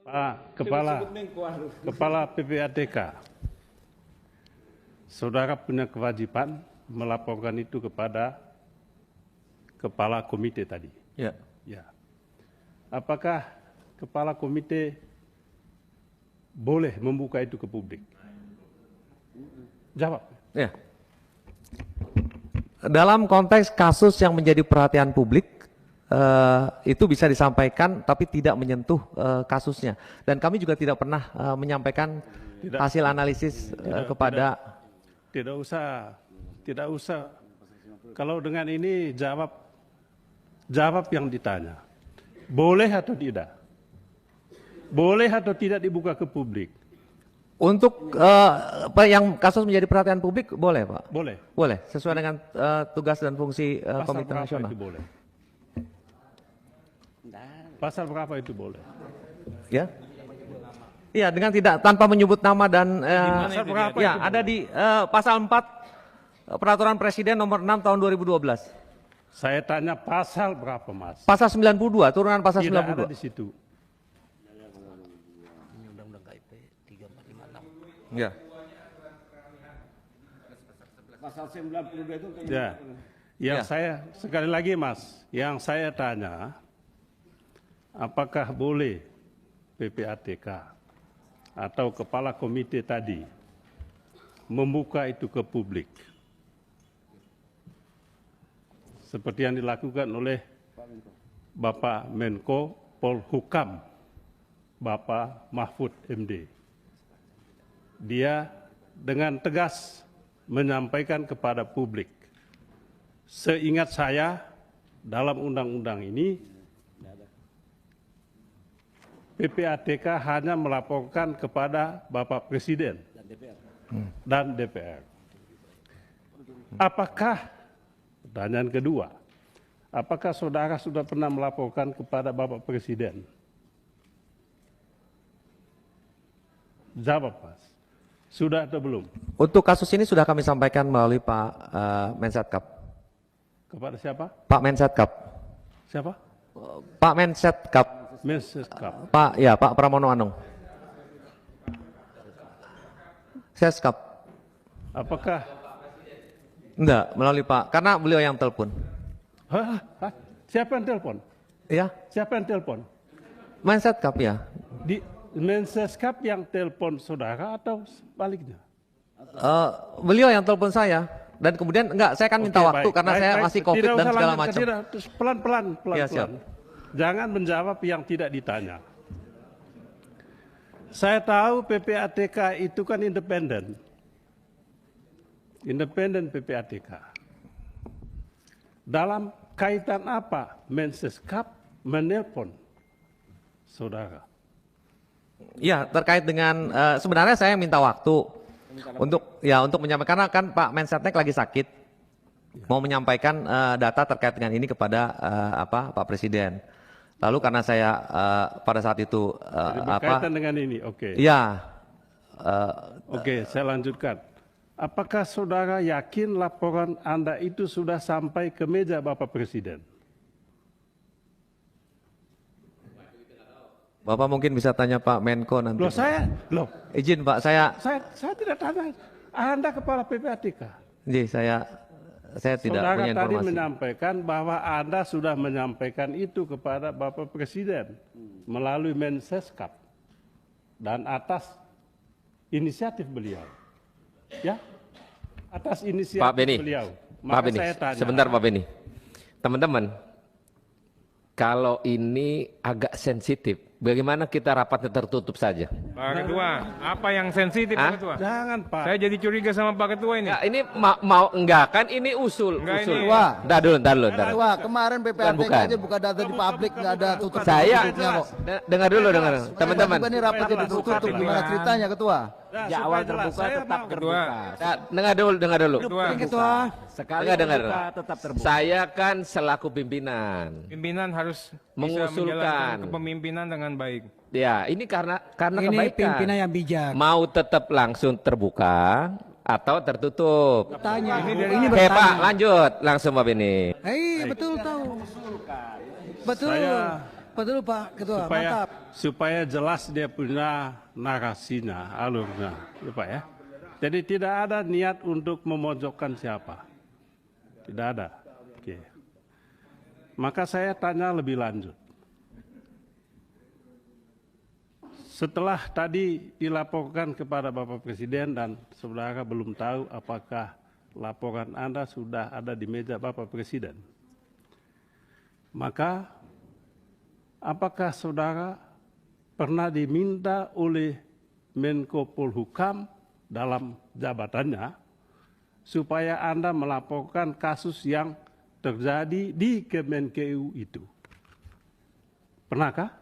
Pak Kepala PPATK, saudara punya kewajiban melaporkan itu kepada Kepala Komite tadi. Ya. Ya. Apakah Kepala Komite boleh membuka itu ke publik? Jawab. Ya. Dalam konteks kasus yang menjadi perhatian publik, itu bisa disampaikan tapi tidak menyentuh kasusnya. Dan kami juga tidak pernah menyampaikan hasil analisis kepada... Tidak usah. Kalau dengan ini jawab yang ditanya. Boleh atau tidak? Boleh atau tidak dibuka ke publik? Untuk yang kasus menjadi perhatian publik boleh, Pak? Boleh. Boleh, sesuai dengan tugas dan fungsi Komite Pasal Nasional. berapa itu boleh? Pasal berapa itu boleh? Ya. Iya, dengan tidak tanpa menyebut nama dan Pasal berapa ya, itu ada boleh? di pasal 4 Peraturan Presiden nomor 6 tahun 2012. Saya tanya pasal berapa, Mas? Pasal 92, turunan pasal Tidak 92. ada di situ. Undang-Undang KIP 3456. Ya. Pasal 92 itu Ya. Yang Ya. saya sekali lagi, Mas, yang saya tanya, apakah boleh PPATK atau Kepala Komite tadi membuka itu ke publik? Seperti yang dilakukan oleh Bapak Menko Polhukam, Bapak Mahfud MD. Dia dengan tegas menyampaikan kepada publik, seingat saya dalam undang-undang ini, PPATK hanya melaporkan kepada Bapak Presiden dan DPR. Apakah, pertanyaan kedua, apakah saudara sudah pernah melaporkan kepada Bapak Presiden? Jawab, Mas. Sudah atau belum? Untuk kasus ini sudah kami sampaikan melalui Pak Mensetkap. Kepada siapa? Pak Mensetkap. Siapa? Pak Mensetkap. Mensetkap. Pak Pramono Anung. Seskap. Apakah? Enggak, melalui Pak, karena beliau yang telepon. Hah? Siapa yang telepon? Ya, Siapa yang telepon? Mensetkap ya. Di Menseskap yang telepon saudara atau sebaliknya? Beliau yang telepon saya dan kemudian enggak, saya kan minta Oke, waktu baik, karena baik, saya baik. masih COVID Tidak dan usah segala lanjutkan, macam. tidak. Terus pelan-pelan. Ya, siap. Jangan menjawab yang tidak ditanya. Saya tahu PPATK itu kan independen. Independen PPATK. Dalam kaitan apa Menseskap menelpon saudara? Ya, terkait dengan sebenarnya saya minta waktu untuk menyampaikan, karena kan Pak Mensetnek lagi sakit, mau menyampaikan data terkait dengan ini kepada Pak Presiden. Lalu karena saya pada saat itu Jadi berkaitan dengan ini, oke. Ya, Oke, saya lanjutkan. Apakah saudara yakin laporan Anda itu sudah sampai ke meja Bapak Presiden? Bapak mungkin bisa tanya Pak Menko nanti. Izin Pak, saya Tidak tanya. Anda kepala PPATK. saya tidak Saudara punya tadi informasi. menyampaikan bahwa Anda sudah menyampaikan itu kepada Bapak Presiden melalui Menseskap dan atas inisiatif beliau. Ya, atas inisiatif Pak Beni, beliau. Pak Maka Beni, saya tanya. sebentar Pak Beni. Teman-teman, kalau ini agak sensitif, bagaimana kita rapatnya tertutup saja? Pak Ketua, apa yang sensitif Hah? Pak Ketua? Jangan, Pak. Saya jadi curiga sama Pak Ketua ini. Enggak, ini mau enggak kan ini usul. Enggak, usul. ini- Wah. Ntar dulu. Wah, kemarin PPATK Bukan. aja buka data di publik, nggak ada tutup Saya tutupnya kok. dengar dulu teman-teman. Tiba-tiba ini rapat jadi tutup, gimana ceritanya Ketua? Nah, Ya, supaya awal jelas, terbuka saya tetap mau- terbuka. Nah, dengar dulu. Ketua, Sekali Dengar. terbuka tetap terbuka. Saya kan selaku pimpinan. pimpinan harus bisa Mengusulkan. menjalankan kepemimpinan dengan baik. Ya, ini karena Ini kebaikan. pimpinan yang bijak. Mau tetap langsung terbuka atau tertutup? Tanya. Ini dari- Ini Oke bertanya. Pak, lanjut langsung Pak Beni. Betul tahu. Betul. Saya Betul Pak Ketua, supaya mantap. supaya jelas dia punya narasinya, alurnya, ya Pak ya. Jadi tidak ada niat untuk memojokkan siapa, tidak ada. Oke. Maka saya tanya lebih lanjut. Setelah tadi dilaporkan kepada Bapak Presiden dan saudara belum tahu apakah laporan Anda sudah ada di meja Bapak Presiden, maka apakah saudara pernah diminta oleh Menko Polhukam dalam jabatannya supaya Anda melaporkan kasus yang terjadi di Kemenkeu itu? Pernahkah?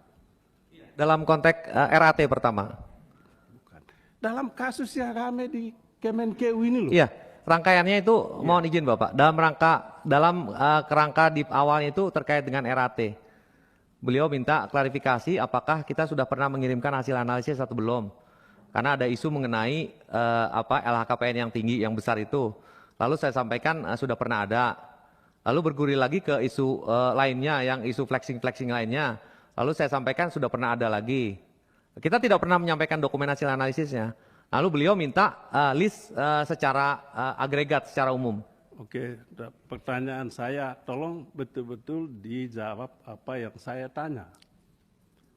Dalam konteks RAT pertama. Bukan. Dalam kasus yang rame di Kemenkeu ini loh. Iya, rangkaiannya itu mohon izin Bapak. Dalam kerangka di awalnya itu terkait dengan RAT. Beliau minta klarifikasi apakah kita sudah pernah mengirimkan hasil analisis atau belum. Karena ada isu mengenai LHKPN yang tinggi, yang besar itu. Lalu saya sampaikan sudah pernah ada. Lalu bergulir lagi ke isu lainnya, yang isu flexing-flexing lainnya. Lalu saya sampaikan sudah pernah ada lagi. Kita tidak pernah menyampaikan dokumen hasil analisisnya. Lalu beliau minta list secara agregat, secara umum. Oke, pertanyaan saya tolong betul-betul dijawab apa yang saya tanya.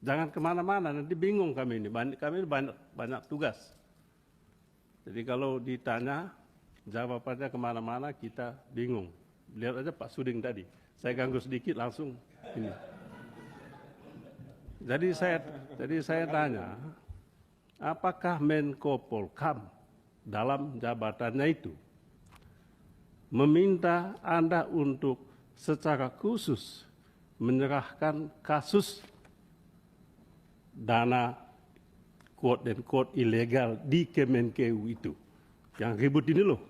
Jangan kemana-mana, nanti bingung kami ini. Kami banyak tugas. Jadi kalau ditanya, jawabannya kemana-mana kita bingung. Lihat aja Pak Suding tadi. Saya ganggu sedikit langsung ini. Jadi saya tanya, apakah Menko Polhukam dalam jabatannya itu meminta Anda untuk secara khusus menyerahkan kasus dana quote and quote ilegal di Kemenkeu itu, yang ribut ini loh?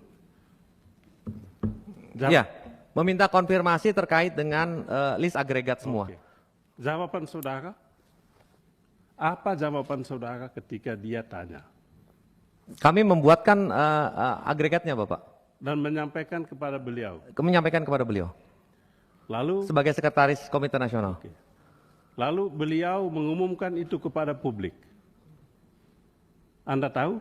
Ya, meminta konfirmasi terkait dengan list agregat semua. Oke. Jawaban saudara? Apa jawaban saudara ketika dia tanya? Kami membuatkan agregatnya Bapak. Dan menyampaikan kepada beliau. Menyampaikan kepada beliau. Lalu Sebagai sekretaris Komite Nasional. Lalu beliau mengumumkan itu kepada publik. Anda tahu?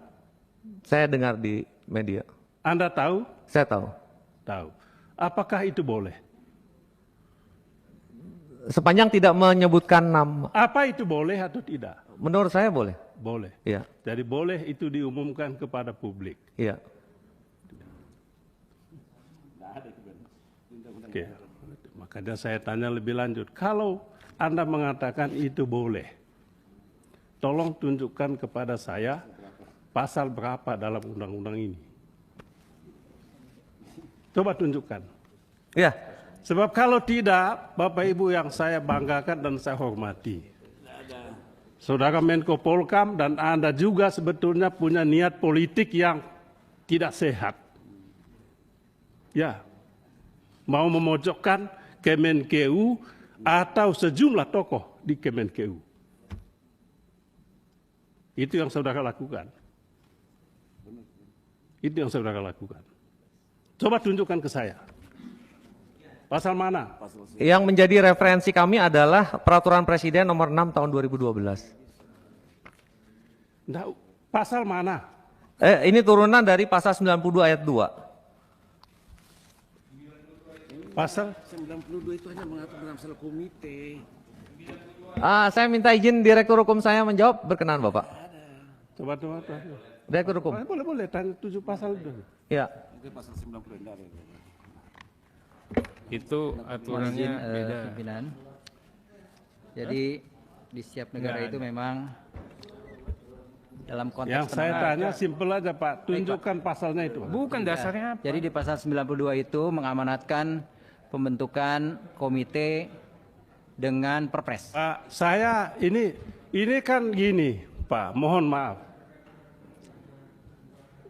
Saya dengar di media. Anda tahu? Saya tahu. Tahu. Apakah itu boleh? Sepanjang tidak menyebutkan nama. Apa itu boleh atau tidak? Menurut saya boleh. Boleh. Iya. Jadi boleh itu diumumkan kepada publik. Iya. Oke. Makanya saya tanya lebih lanjut. Kalau Anda mengatakan itu boleh, tolong tunjukkan kepada saya pasal berapa dalam undang-undang ini. Coba tunjukkan. Iya. Sebab kalau tidak, Bapak Ibu yang saya banggakan dan saya hormati, Saudara Menko Polhukam dan Anda juga sebetulnya punya niat politik yang tidak sehat. Ya, mau memojokkan Kemenkeu atau sejumlah tokoh di Kemenkeu. Itu yang saudara lakukan. Itu yang saudara lakukan. Coba tunjukkan ke saya. Pasal mana? Yang menjadi referensi kami adalah Peraturan Presiden Nomor 6 Tahun 2012. Nah, pasal mana? Ini turunan dari Pasal 92 ayat 2. Pasal 92 itu hanya mengatur dalam masalah komite. Saya minta izin Direktur Hukum saya menjawab, berkenan Bapak. coba. Direktur Hukum. Boleh tanya 7 pasal dulu. Ya. Itu aturannya beda. Pimpinan. Jadi di setiap negara itu memang dalam konteks Yang saya tanya simpel aja Pak, tunjukkan pasalnya itu. Bukan dasarnya apa? Jadi di pasal 92 itu mengamanatkan pembentukan komite dengan perpres. Pak, saya ini kan gini, Pak, mohon maaf.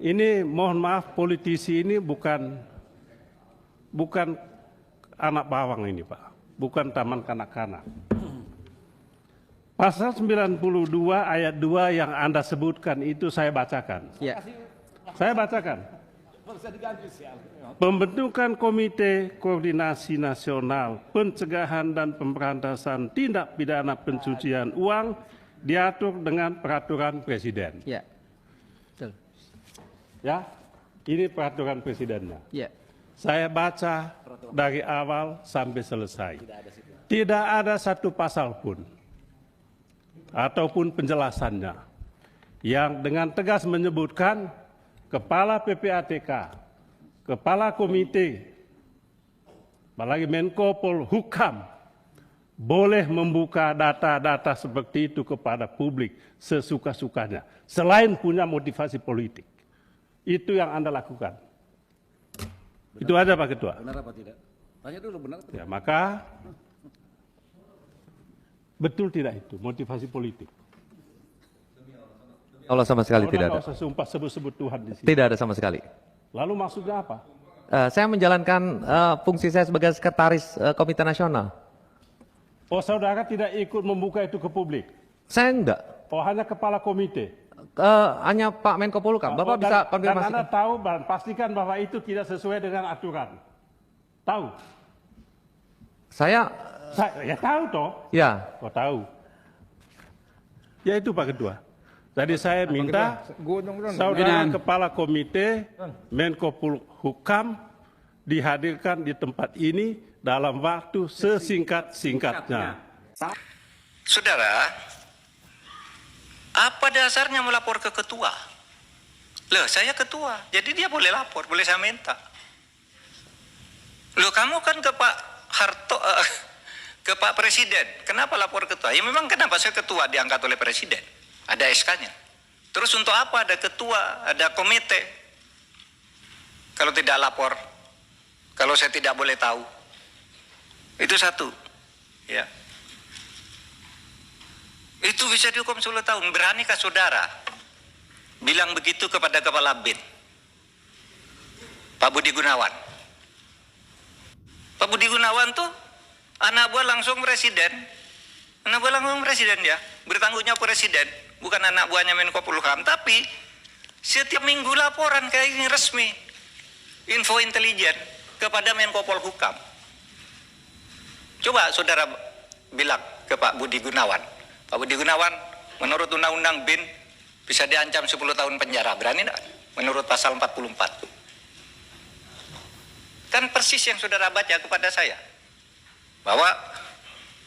Ini mohon maaf, politisi ini bukan anak bawang ini Pak, bukan taman kanak-kanak. Pasal 92 ayat 2 yang Anda sebutkan itu saya bacakan. Ya. Saya bacakan. Pembentukan Komite Koordinasi Nasional Pencegahan dan Pemberantasan Tindak Pidana Pencucian Uang diatur dengan peraturan Presiden. Ya. Betul. Ya, ini peraturan Presidennya. Ya. Saya baca dari awal sampai selesai. Tidak ada satu pasal pun ataupun penjelasannya yang dengan tegas menyebutkan Kepala PPATK, Kepala Komite, apalagi Menko Polhukam, boleh membuka data-data seperti itu kepada publik sesuka-sukanya, selain punya motivasi politik. Itu yang Anda lakukan. Itu aja Pak Ketua. Benar apa tidak? Tanya dulu benar apa tidak? Ya, maka betul tidak itu motivasi politik. Allah sama sekali tidak ada. Nggak usah sumpah sebut-sebut Tuhan di sini. Tidak ada sama sekali. Lalu maksudnya apa? Saya menjalankan fungsi saya sebagai sekretaris Komite Nasional. Oh, saudara tidak ikut membuka itu ke publik? Saya enggak. Oh, hanya kepala komite? Hanya Pak Menko Polhukam. Bapak Oh, bisa dan konfirmasi. Anda tahu, pastikan bahwa itu tidak sesuai dengan aturan. Tahu? Saya, Ya tahu toh? ya. Oh, tahu. Ya itu Pak Ketua. Tadi saya minta saudara kepala komite Menko Polhukam dihadirkan di tempat ini dalam waktu sesingkat-singkatnya. Saudara, apa dasarnya melapor ke ketua? Loh, saya ketua, jadi dia boleh lapor, boleh saya minta. Loh, kamu kan ke Pak Harto, ke Pak Presiden, kenapa lapor ketua? Ya memang kenapa saya ketua diangkat oleh Presiden, ada SK-nya. Terus untuk apa ada ketua, ada komite? Kalau tidak lapor, kalau saya tidak boleh tahu, itu satu, ya. Itu bisa dihukum 10 tahun. Beranikah saudara bilang begitu kepada Kepala BIN, Pak Budi Gunawan? Pak Budi Gunawan tuh anak buah langsung presiden. Anak buah langsung presiden dia. Bertanggung jawab presiden. Bukan anak buahnya Menko Polhukam. Tapi setiap minggu laporan kayak ini resmi. Info intelijen kepada Menko Polhukam. Coba saudara bilang ke Pak Budi Gunawan. Pak Budi Gunawan, menurut Undang-Undang BIN bisa diancam 10 tahun penjara. Berani enggak? Menurut pasal 44. Kan persis yang saudara baca kepada saya. Bahwa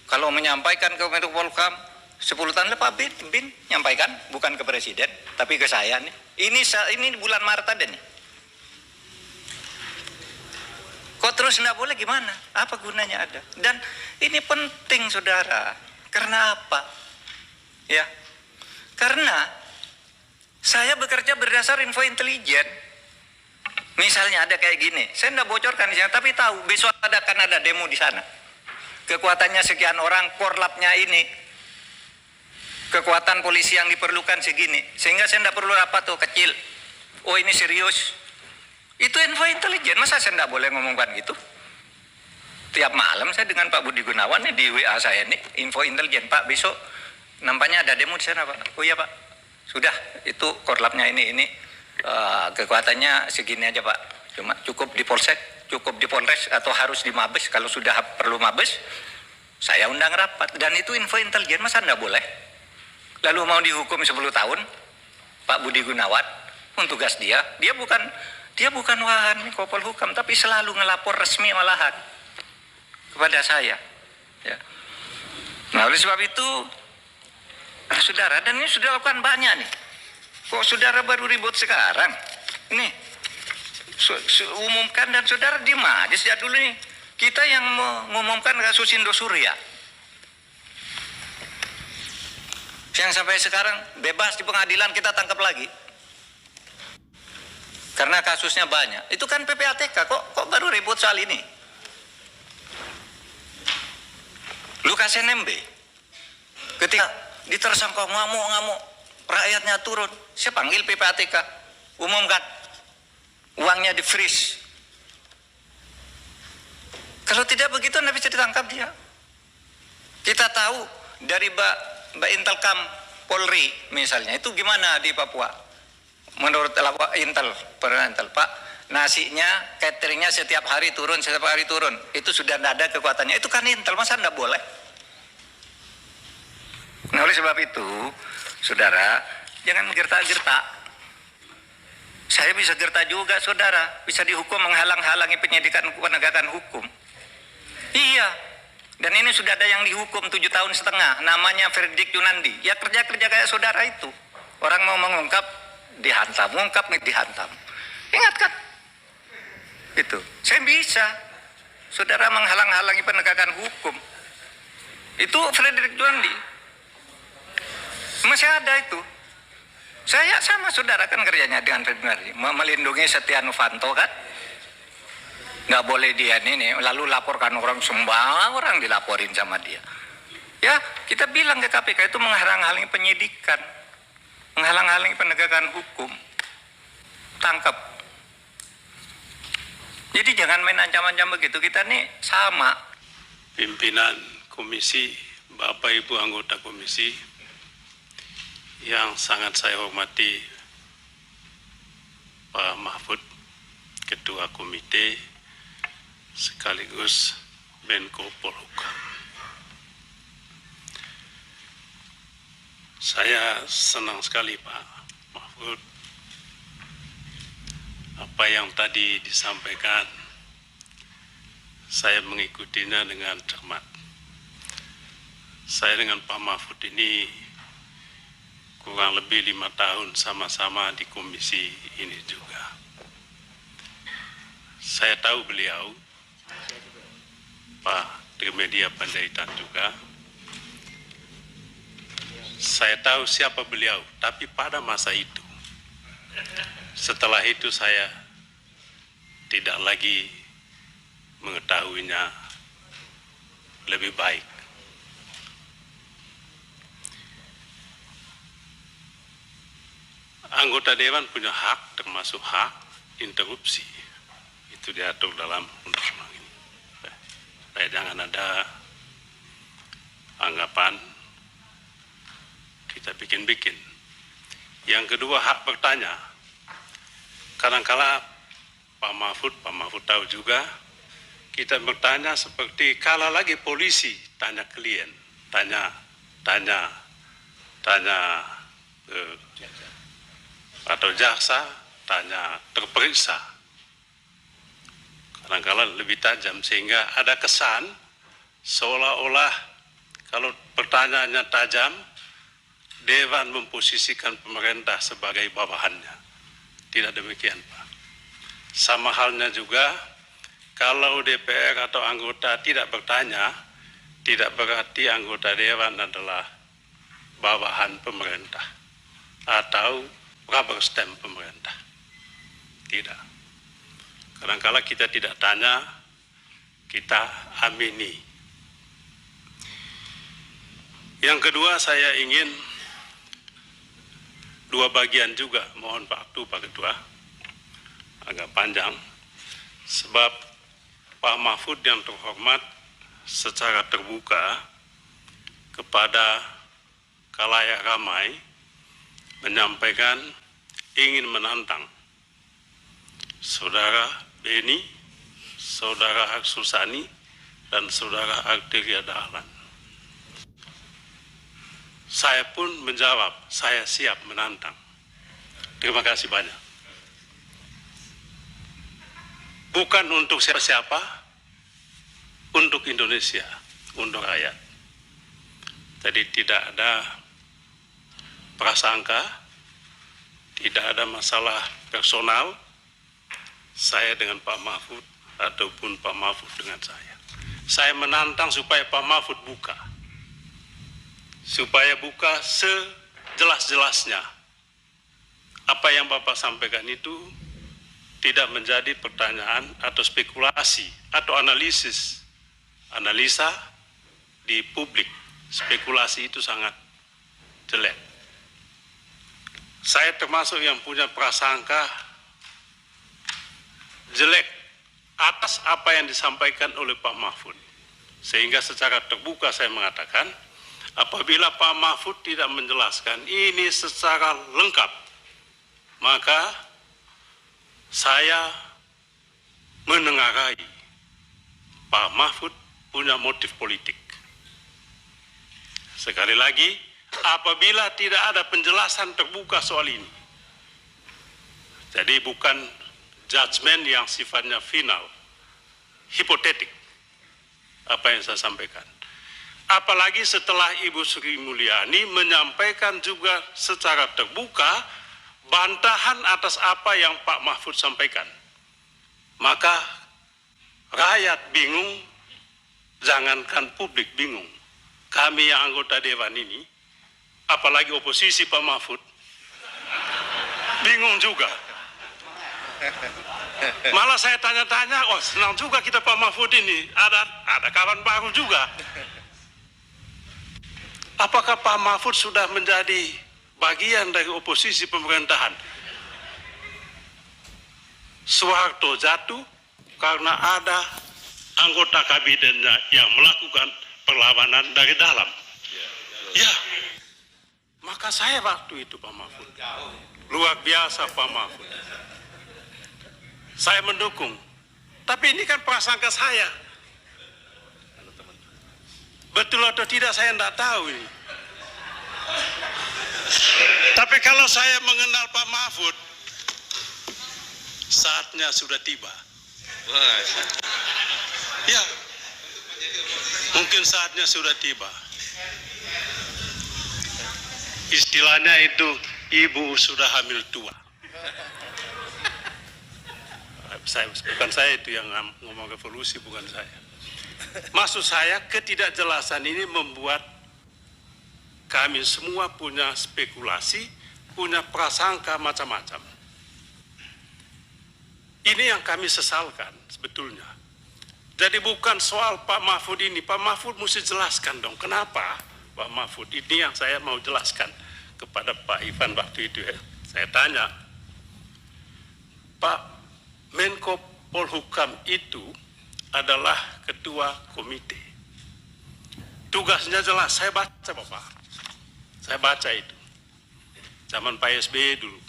kalau menyampaikan ke Menko Polhukam 10 tahun lepas BIN nyampaikan, bukan ke Presiden, tapi ke saya nih. Ini bulan Maret ada nih. Kok terus enggak boleh gimana? Apa gunanya ada? Dan ini penting saudara. Karena apa? Ya, karena saya bekerja berdasar info intelijen. Misalnya ada kayak gini, saya tidak bocorkan di sana, tapi tahu besok akan ada demo di sana. Kekuatannya sekian orang, korlapnya ini, kekuatan polisi yang diperlukan segini, sehingga saya tidak perlu rapat tuh kecil. Oh ini serius. Itu info intelijen, masa saya tidak boleh ngomongkan gitu? Tiap malam saya dengan Pak Budi Gunawan nih di WA saya nih, info intelijen, Pak besok nampaknya ada demo di sana Pak. Oh iya Pak, sudah itu korlapnya ini kekuatannya segini aja Pak. Cuma cukup di Polsek, cukup di Polres atau harus di Mabes. Kalau sudah perlu Mabes, saya undang rapat. Dan itu info intelijen, masa enggak boleh? Lalu mau dihukum 10 tahun, Pak Budi Gunawan, untuk tugas dia bukan wahan Menko Polhukam, tapi selalu ngelapor resmi malahan kepada saya. Ya. Nah oleh sebab itu, saudara, dan ini sudah lakukan banyak nih. Kok saudara baru ribut sekarang? Ini umumkan dan saudara diem aja sejak dulu nih. Kita yang mengumumkan kasus Indosuria. Yang sampai sekarang bebas di pengadilan kita tangkap lagi. Karena kasusnya banyak. Itu kan PPATK, kok baru ribut soal ini? Lukas NMB ketika ditersangka ngamuk-ngamuk, rakyatnya turun, saya panggil PPATK, umumkan, uangnya di freeze. Kalau tidak begitu Anda bisa ditangkap dia. Kita tahu dari Mbak Intelkam Polri misalnya, itu gimana di Papua? Menurut Intel, Pak, nasinya, cateringnya setiap hari turun. Itu sudah tidak ada kekuatannya. Itu kan intel, masa tidak boleh? Nah, oleh sebab itu, saudara, jangan gertak-gertak. Saya bisa gertak juga, saudara. Bisa dihukum menghalang-halangi penyidikan penegakan hukum. Iya. Dan ini sudah ada yang dihukum 7 tahun setengah. Namanya Fredrik Yunandi. Ya kerja-kerja kayak saudara itu. Orang mau mengungkap, dihantam. Mengungkap, dihantam. Ingat kan? Itu. Saya bisa. Saudara menghalang-halangi penegakan hukum. Itu Fredrik Yunandi. Masih ada itu. Saya sama saudara kan kerjanya dengan Fredrik Yunandi. Melindungi Setia Novanto kan? Nggak boleh dia ini, lalu laporkan orang, sembarang orang dilaporin sama dia. Ya, kita bilang ke KPK itu menghalang-halangi penyidikan. Menghalang-halangi penegakan hukum. Tangkap. Jadi jangan main ancam-ancam begitu, kita nih sama. Pimpinan komisi, Bapak Ibu anggota komisi, yang sangat saya hormati Pak Mahfud, Ketua Komite, sekaligus Menko Polhukam. Saya senang sekali Pak Mahfud, apa yang tadi disampaikan, saya mengikutinya dengan cermat. Saya dengan Pak Mahfud ini kurang lebih 5 tahun sama-sama di komisi ini juga. Saya tahu beliau, Pak Trimedia Panjaitan juga. Saya tahu siapa beliau, tapi pada masa itu, setelah itu saya tidak lagi mengetahuinya lebih baik. Anggota Dewan punya hak, termasuk hak interupsi. Itu diatur dalam undang-undang ini. Supaya jangan ada anggapan kita bikin-bikin. Yang kedua, hak bertanya. Kadang-kala Pak Mahfud tahu juga, kita bertanya seperti kala lagi polisi tanya klien, tanya atau jaksa tanya terperiksa. Kadang-kala lebih tajam sehingga ada kesan seolah-olah kalau pertanyaannya tajam, Dewan memposisikan pemerintah sebagai bawahannya. Tidak demikian, Pak. Sama halnya juga kalau DPR atau anggota tidak bertanya, tidak berarti anggota Dewan adalah bawahan pemerintah atau rubber stamp pemerintah. Tidak. Kadang-kala kita tidak tanya, kita amini. Yang kedua, saya ingin dua bagian juga, mohon waktu Pak Ketua, agak panjang, sebab Pak Mahfud yang terhormat secara terbuka kepada khalayak ramai menyampaikan ingin menantang Saudara Beni, Saudara Arsul Sani, dan Saudara Arteria Dahlan. Saya pun menjawab, saya siap menantang. Terima kasih banyak. Bukan untuk siapa-siapa, untuk Indonesia, untuk rakyat. Jadi tidak ada prasangka, tidak ada masalah personal, saya dengan Pak Mahfud ataupun Pak Mahfud dengan saya. Saya menantang supaya Pak Mahfud buka. Supaya buka sejelas-jelasnya. Apa yang Bapak sampaikan itu tidak menjadi pertanyaan atau spekulasi atau analisa di publik. Spekulasi itu sangat jelek. Saya termasuk yang punya prasangka jelek atas apa yang disampaikan oleh Pak Mahfud. Sehingga secara terbuka saya mengatakan, apabila Pak Mahfud tidak menjelaskan ini secara lengkap, maka saya menengarai Pak Mahfud punya motif politik. Sekali lagi, apabila tidak ada penjelasan terbuka soal ini, jadi bukan judgement yang sifatnya final, hipotetik, apa yang saya sampaikan. Apalagi setelah Ibu Sri Mulyani menyampaikan juga secara terbuka bantahan atas apa yang Pak Mahfud sampaikan. Maka rakyat bingung, jangankan publik bingung. Kami yang anggota Dewan ini, apalagi oposisi Pak Mahfud, bingung juga. Malah saya tanya-tanya, oh senang juga kita Pak Mahfud ini, ada kawan baru juga. Apakah Pak Mahfud sudah menjadi bagian dari oposisi pemerintahan? Soeharto jatuh karena ada anggota kabinetnya yang melakukan perlawanan dari dalam. Ya, maka saya waktu itu Pak Mahfud, luar biasa Pak Mahfud. Saya mendukung, tapi ini kan prasangka saya. Betul atau tidak saya tidak tahu ini. Tapi kalau saya mengenal Pak Mahfud, saatnya sudah tiba. Ya, mungkin saatnya sudah tiba. Istilahnya itu, ibu sudah hamil tua. Bukan saya itu yang ngomong revolusi, bukan saya. Maksud saya, ketidakjelasan ini membuat kami semua punya spekulasi, punya prasangka macam-macam. Ini yang kami sesalkan sebetulnya. Jadi bukan soal Pak Mahfud ini, Pak Mahfud mesti jelaskan dong, kenapa Pak Mahfud? Ini yang saya mau jelaskan kepada Pak Ivan waktu itu ya. Saya tanya, Pak Menko Polhukam itu adalah ketua komite. Tugasnya jelas, saya baca Bapak. Saya baca itu. Zaman Pak SBY dulu.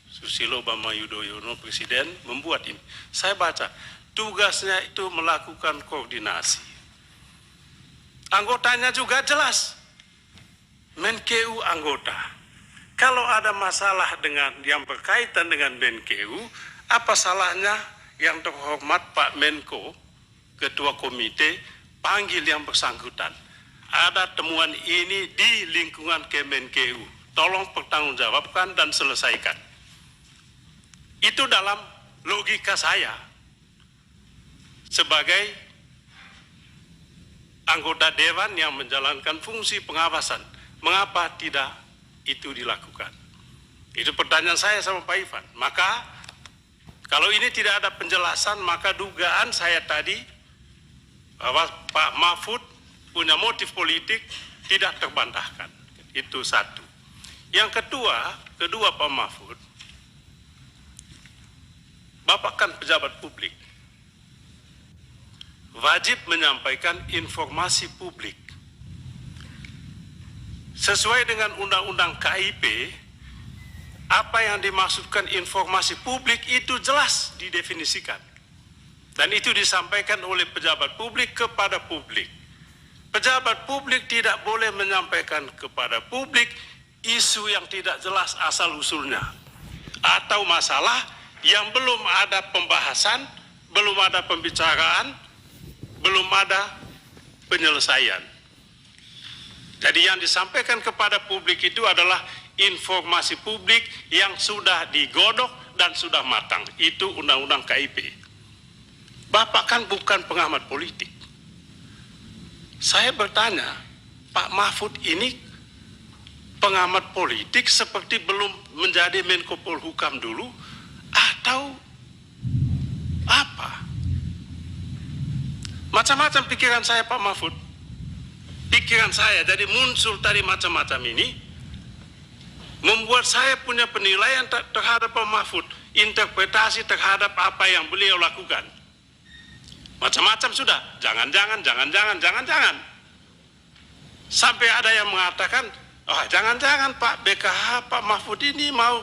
Susilo Bambang Yudhoyono presiden membuat ini. Saya baca, tugasnya itu melakukan koordinasi. Anggotanya juga jelas. Menkeu anggota. Kalau ada masalah dengan yang berkaitan dengan Menkeu, apa salahnya yang terhormat Pak Menko, Ketua Komite, panggil yang bersangkutan. Ada temuan ini di lingkungan Kemenkeu. Tolong pertanggungjawabkan dan selesaikan. Itu dalam logika saya sebagai anggota dewan yang menjalankan fungsi pengawasan. Mengapa tidak itu dilakukan? Itu pertanyaan saya sama Pak Ivan. Maka kalau ini tidak ada penjelasan, maka dugaan saya tadi bahwa Pak Mahfud punya motif politik tidak terbantahkan. Itu satu. Yang kedua Pak Mahfud, Bapak kan pejabat publik, wajib menyampaikan informasi publik. Sesuai dengan Undang-Undang KIP, apa yang dimaksudkan informasi publik itu jelas didefinisikan. Dan itu disampaikan oleh pejabat publik kepada publik. Pejabat publik tidak boleh menyampaikan kepada publik isu yang tidak jelas asal-usulnya. Atau masalah yang belum ada pembahasan, belum ada pembicaraan, belum ada penyelesaian. Jadi yang disampaikan kepada publik itu adalah informasi publik yang sudah digodok dan sudah matang. Itu Undang-Undang KIP. Bapak kan bukan pengamat politik. Saya bertanya, Pak Mahfud ini pengamat politik seperti belum menjadi Menko Polhukam dulu, atau apa? Macam-macam pikiran saya Pak Mahfud. Pikiran saya, jadi muncul tadi macam-macam ini, membuat saya punya penilaian terhadap Pak Mahfud, interpretasi terhadap apa yang beliau lakukan. Macam-macam sudah, jangan-jangan. Sampai ada yang mengatakan, oh jangan-jangan Pak BKH, Pak Mahfud ini mau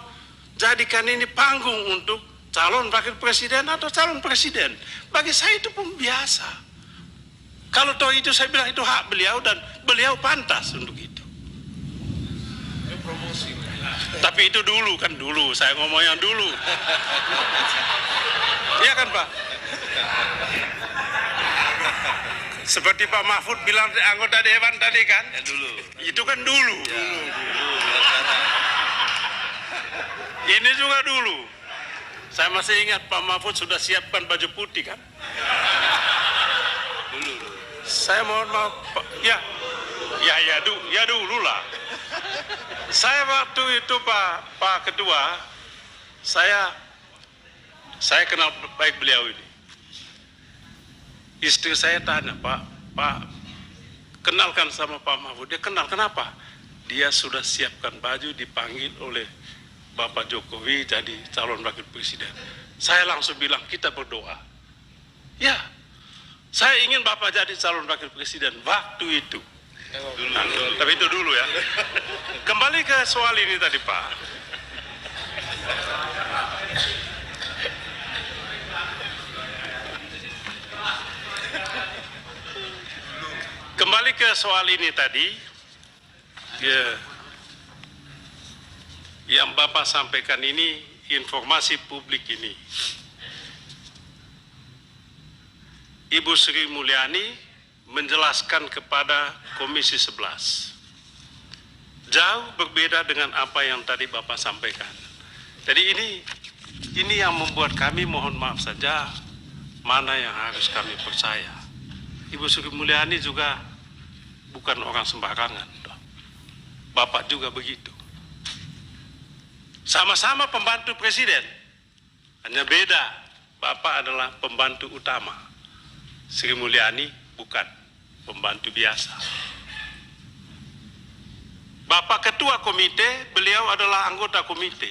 jadikan ini panggung untuk calon wakil presiden atau calon presiden. Bagi saya itu pun biasa. Kalau toh itu saya bilang itu hak beliau dan beliau pantas untuk itu. Tapi itu dulu kan dulu, saya ngomong yang dulu. Iya kan Pak? Seperti Pak Mahfud bilang anggota dewan tadi kan? Ya, dulu. Itu kan dulu. Ya, ini juga dulu. Saya masih ingat Pak Mahfud sudah siapkan baju putih kan? Dulu. Saya mohon maaf, Pak. Ya dulu lah. Saya waktu itu Pak Ketua, saya kenal baik beliau ini. Istri saya tanya, Pak, kenalkan sama Pak Mahfud. Dia kenal, kenapa? Dia sudah siapkan baju dipanggil oleh Bapak Jokowi jadi calon wakil presiden. Saya langsung bilang, kita berdoa. Ya, saya ingin Bapak jadi calon wakil presiden waktu itu. Tapi itu dulu ya. Kembali ke soal ini tadi Pak. Kembali ke soal ini tadi, ya, yang Bapak sampaikan ini, informasi publik ini. Ibu Sri Mulyani menjelaskan kepada Komisi 11. Jauh berbeda dengan apa yang tadi Bapak sampaikan. Jadi ini yang membuat kami mohon maaf saja, mana yang harus kami percaya. Ibu Sri Mulyani juga bukan orang sembarangan. Bapak juga begitu. Sama-sama pembantu presiden. Hanya beda, Bapak adalah pembantu utama. Sri Mulyani bukan pembantu biasa. Bapak ketua komite, beliau adalah anggota komite.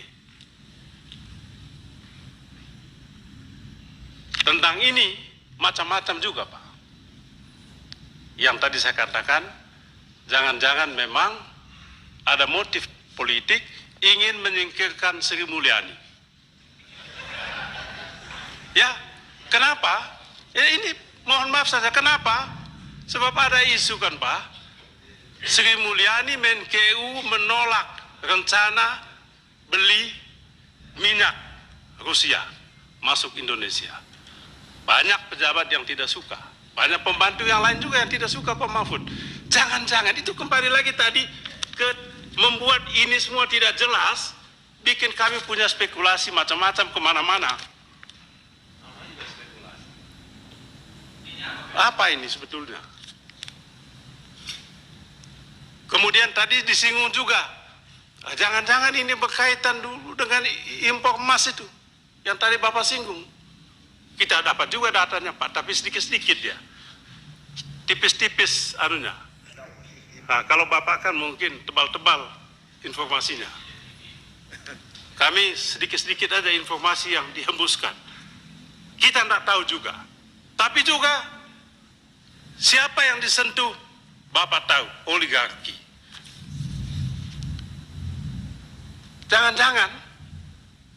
Tentang ini macam-macam juga Pak. Yang tadi saya katakan, jangan-jangan memang ada motif politik ingin menyingkirkan Sri Mulyani. Ya, kenapa? Ya ini mohon maaf saja, kenapa? Sebab ada isu kan Pak, Sri Mulyani Menkeu menolak rencana beli minyak Rusia masuk Indonesia. Banyak pejabat yang tidak suka, banyak pembantu yang lain juga yang tidak suka Pak Mahfud. Jangan-jangan itu kembali lagi tadi ke membuat ini semua tidak jelas, bikin kami punya spekulasi macam-macam kemana-mana. Apa ini sebetulnya? Kemudian tadi disinggung juga, jangan-jangan ini berkaitan dulu dengan impor emas itu, yang tadi Bapak singgung. Kita dapat juga datanya Pak, tapi sedikit-sedikit ya, tipis-tipis anunya. Nah, kalau Bapak kan mungkin tebal-tebal informasinya. Kami sedikit-sedikit ada informasi yang dihembuskan. Kita tidak tahu juga. Tapi juga siapa yang disentuh, Bapak tahu, oligarki. Jangan-jangan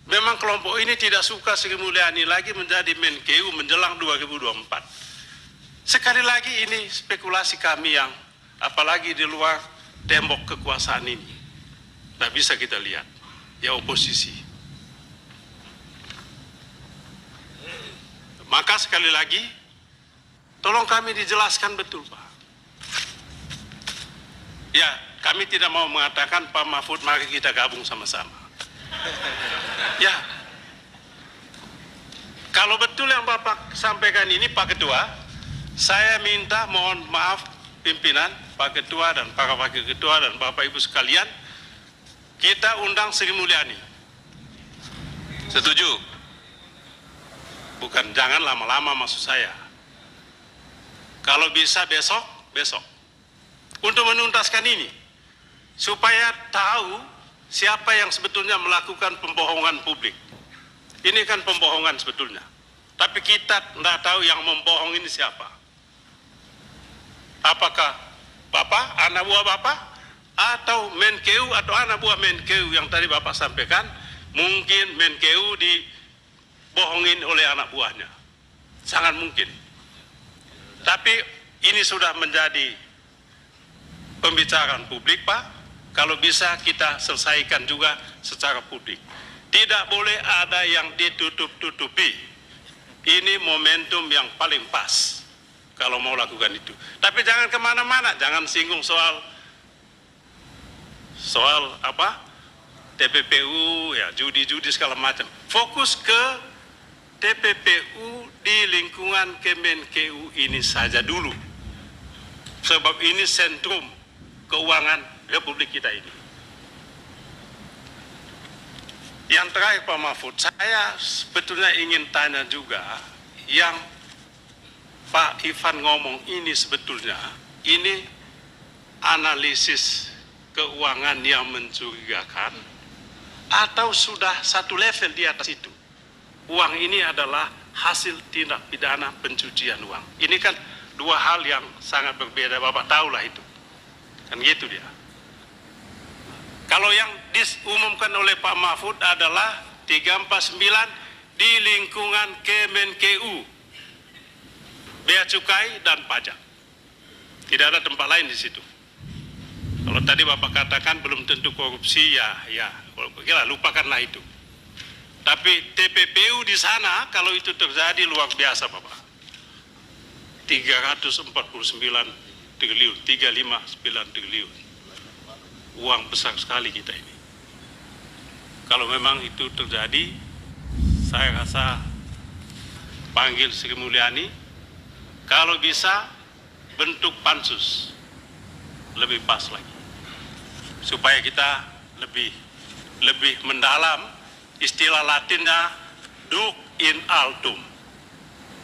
memang kelompok ini tidak suka Sri Mulyani lagi menjadi Menkeu menjelang 2024. Sekali lagi ini spekulasi kami yang apalagi di luar tembok kekuasaan ini. Tidak bisa kita lihat, ya oposisi. Maka sekali lagi, tolong kami dijelaskan betul Pak. Ya, kami tidak mau mengatakan Pak Mahfud mari kita gabung sama-sama. Ya, kalau betul yang Bapak sampaikan ini Pak Ketua, saya minta mohon maaf pimpinan, Pak Ketua dan para Wakil Ketua dan Bapak Ibu sekalian, kita undang Sri Mulyani. Setuju? Bukan jangan lama-lama maksud saya. Kalau bisa besok, besok. Untuk menuntaskan ini, supaya tahu siapa yang sebetulnya melakukan pembohongan publik. Ini kan pembohongan sebetulnya. Tapi kita tidak tahu yang membohong ini siapa. Apakah Bapak, anak buah Bapak, atau Menkeu atau anak buah Menkeu yang tadi Bapak sampaikan, mungkin Menkeu dibohongin oleh anak buahnya. Sangat mungkin. Tapi ini sudah menjadi pembicaraan publik, Pak. Kalau bisa kita selesaikan juga secara publik. Tidak boleh ada yang ditutup-tutupi. Ini momentum yang paling pas kalau mau lakukan itu. Tapi jangan kemana-mana, jangan singgung soal apa? TPPU, ya judi-judi segala macam. Fokus ke TPPU di lingkungan Kemenkeu ini saja dulu. Sebab ini sentrum keuangan Republik kita ini. Yang terakhir Pak Mahfud, saya sebetulnya ingin tanya juga, yang Pak Ivan ngomong ini sebetulnya, ini analisis keuangan yang mencurigakan, atau sudah satu level di atas itu? Uang ini adalah hasil tindak pidana pencucian uang. Ini kan dua hal yang sangat berbeda, Bapak tahulah itu. Kan gitu dia. Kalau yang diumumkan oleh Pak Mahfud adalah 349 di lingkungan Kemenkeu, bea cukai dan pajak. Tidak ada tempat lain di situ. Kalau tadi Bapak katakan belum tentu korupsi, ya, kira lupakanlah itu. Tapi TPPU di sana kalau itu terjadi luar biasa, Bapak. 349 triliun, 359 triliun. Uang besar sekali kita ini. Kalau memang itu terjadi, saya rasa panggil Sri Mulyani, kalau bisa bentuk pansus lebih pas lagi, supaya kita lebih mendalam. Istilah Latinnya duk in altum,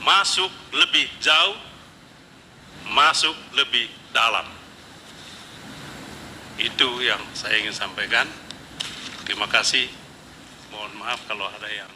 masuk lebih jauh, masuk lebih dalam. Itu yang saya ingin sampaikan. Terima kasih. Mohon maaf kalau ada yang